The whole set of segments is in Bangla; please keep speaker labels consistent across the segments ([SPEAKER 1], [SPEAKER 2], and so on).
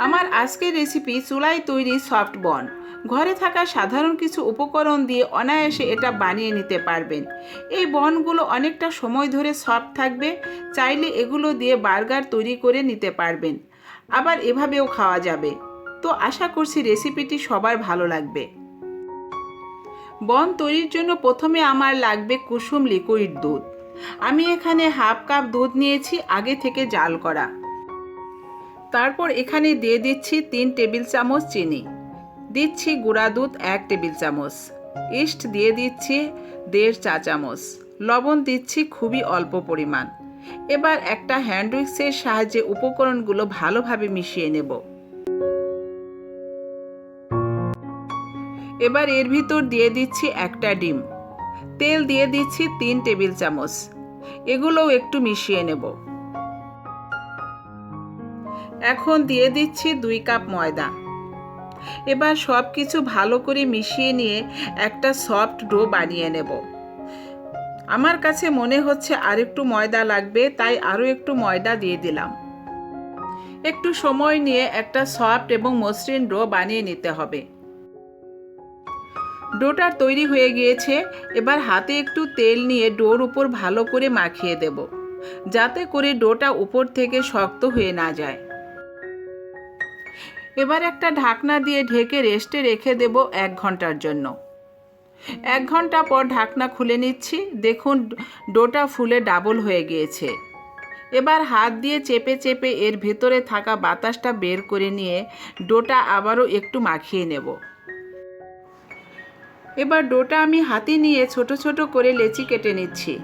[SPEAKER 1] আমার আজকের রেসিপি চুলায় তৈরি সফট বন। ঘরে থাকা সাধারণ কিছু উপকরণ দিয়ে অনায়াসে এটা বানিয়ে নিতে পারবেন। এই বনগুলো অনেকটা সময় ধরে সফট থাকবে। চাইলে এগুলো দিয়ে বার্গার তৈরি করে নিতে পারবেন, আবার এভাবেও খাওয়া যাবে। তো আশা করছি রেসিপিটি সবার ভালো লাগবে। বন তৈরির জন্য প্রথমে আমার লাগবে কুসুম লিকুইড দুধ। আমি এখানে হাফ কাপ দুধ নিয়েছি, আগে থেকে জাল করা। তারপর এখানে দিয়ে দিচ্ছি 3 টেবিল চামচ চিনি, দিচ্ছি গুঁড়া দুধ 1 টেবিল চামচ, ইস্ট দিয়ে দিচ্ছি 1.5 চা চামচ, লবণ দিচ্ছি খুবই অল্প পরিমাণ। এবার একটা হ্যান্ড উইক্সের সাহায্যে উপকরণগুলো ভালোভাবে মিশিয়ে নেব। এবার এর ভিতর দিয়ে দিচ্ছি একটা ডিম, তেল দিয়ে দিচ্ছি 3 টেবিল চামচ, এগুলোও একটু মিশিয়ে নেব। এখন দিয়ে দিচ্ছি 2 কাপ ময়দা। এবার সব কিছু ভালো করে মিশিয়ে নিয়ে একটা সফট ডো বানিয়ে নেব। আমার কাছে মনে হচ্ছে আরেকটু ময়দা লাগবে, তাই আরও একটু ময়দা দিয়ে দিলাম। একটু সময় নিয়ে একটা সফট এবং মসৃণ ডো বানিয়ে নিতে হবে। ডোটা তৈরি হয়ে গিয়েছে। এবার হাতে একটু তেল নিয়ে ডোর উপর ভালো করে মাখিয়ে দেব, যাতে করে ডোটা উপর থেকে শক্ত হয়ে না যায়। এবার একটা ঢাকনা দিয়ে ঢেকে রেস্টে রেখে দেব 1 ঘন্টার জন্য। 1 ঘন্টা পর ঢাকনা খুলে নিচ্ছি। দেখুন ডোটা ফুলে ডাবল হয়ে গিয়েছে। এবার হাত দিয়ে চেপে চেপে এর ভেতরে থাকা বাতাসটা বের করে নিয়ে ডোটা আবারও একটু মাখিয়ে নেব। এবার ডোটা আমি হাতে নিয়ে ছোট ছোট করে লেচি কেটে নিচ্ছি।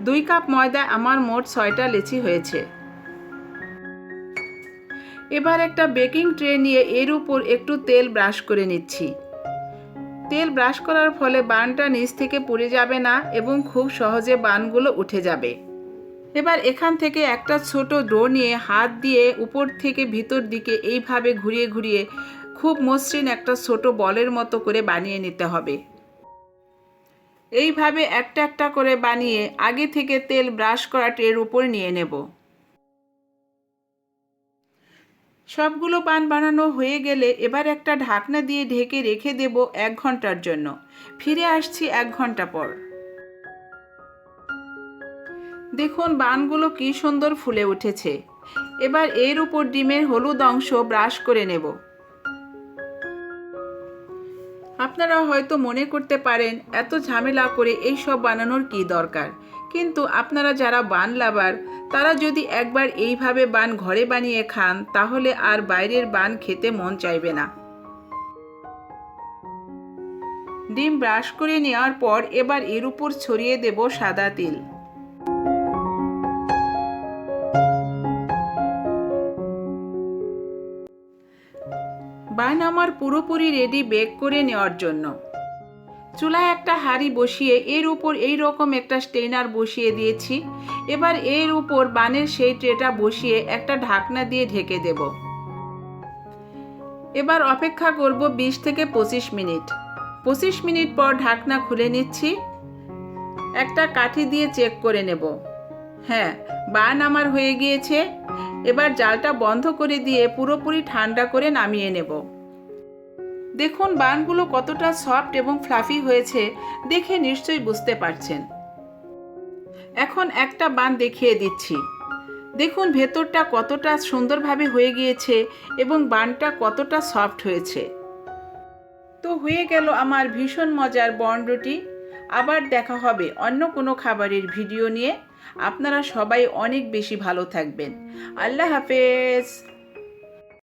[SPEAKER 1] 2 কাপ ময়দায় আমার মোট 6টা লেচি হয়েছে। এবার একটা বেকিং ট্রে নিয়ে এর উপর একটু তেল ব্রাশ করে নিচ্ছি। তেল ব্রাশ করার ফলে বানটা নিচ থেকে পুড়ে যাবে না এবং খুব সহজে বানগুলো উঠে যাবে। এবার এখান থেকে একটা ছোট ডো নিয়ে হাত দিয়ে উপর থেকে ভিতর দিকে এইভাবে ঘুরিয়ে ঘুরিয়ে খুব মসৃণ একটা ছোট বলের মতো করে বানিয়ে নিতে হবে। এইভাবে একটা একটা করে বানিয়ে আগে থেকে তেল ব্রাশ করা ট্রের উপর নিয়ে নেব। সবগুলো পান বানানো হয়ে গেলে এবার একটা ঢাকনা দিয়ে ঢেকে রেখে দেব 1 ঘন্টার জন্য। ফিরে আসছি 1 ঘন্টা পর। দেখুন বানগুলো কি সুন্দর ফুলে উঠেছে। এবার এর উপর ডিমের হলুদ অংশ ব্রাশ করে নেব। আপনারা হয়তো মনে করতে পারেন এত ঝামেলা করে এই সব বানানোর কি দরকার, কিন্তু আপনারা যারা বান লাভার তারা যদি একবার এইভাবে বান ঘরে বানিয়ে খান তাহলে আর বাইরের বান খেতে মন চাইবে না। ডিম ব্রাশ করে নেওয়ার পর এবার এর উপর ছড়িয়ে দেব সাদা তিল। বান আমার পুরোপুরি রেডি বেক করে নেওয়ার জন্য। চুলায় একটা হাঁড়ি বসিয়ে এর উপর এই রকম একটা স্টেইনার বসিয়ে দিয়েছি। এবার এর উপর বানের সেই ট্রেটা বসিয়ে একটা ঢাকনা দিয়ে ঢেকে দেব। এবার অপেক্ষা করব 20 থেকে 25 মিনিট। 25 মিনিট পর ঢাকনা খুলে নিচ্ছি। একটা কাঠি দিয়ে চেক করে নেব। হ্যাঁ, বান আমার হয়ে গিয়েছে। এবার জালটা বন্ধ করে দিয়ে পুরোপুরি ঠান্ডা করে নামিয়ে নেব। দেখুন বানগুলো কতটা সফট এবং ফ্লাফি হয়েছে, দেখে নিশ্চয়ই বুঝতে পারছেন। এখন একটা বান দেখিয়ে দিচ্ছি। দেখুন ভেতরটা কতটা সুন্দরভাবে হয়ে গিয়েছে এবং বানটা কতটা সফট হয়েছে। তো হয়ে গেল আমার ভীষণ মজার বন রুটি। আবার দেখা হবে অন্য কোনো খাবারের ভিডিও নিয়ে। আপনারা সবাই অনেক বেশি ভালো থাকবেন। আল্লাহ হাফেজ।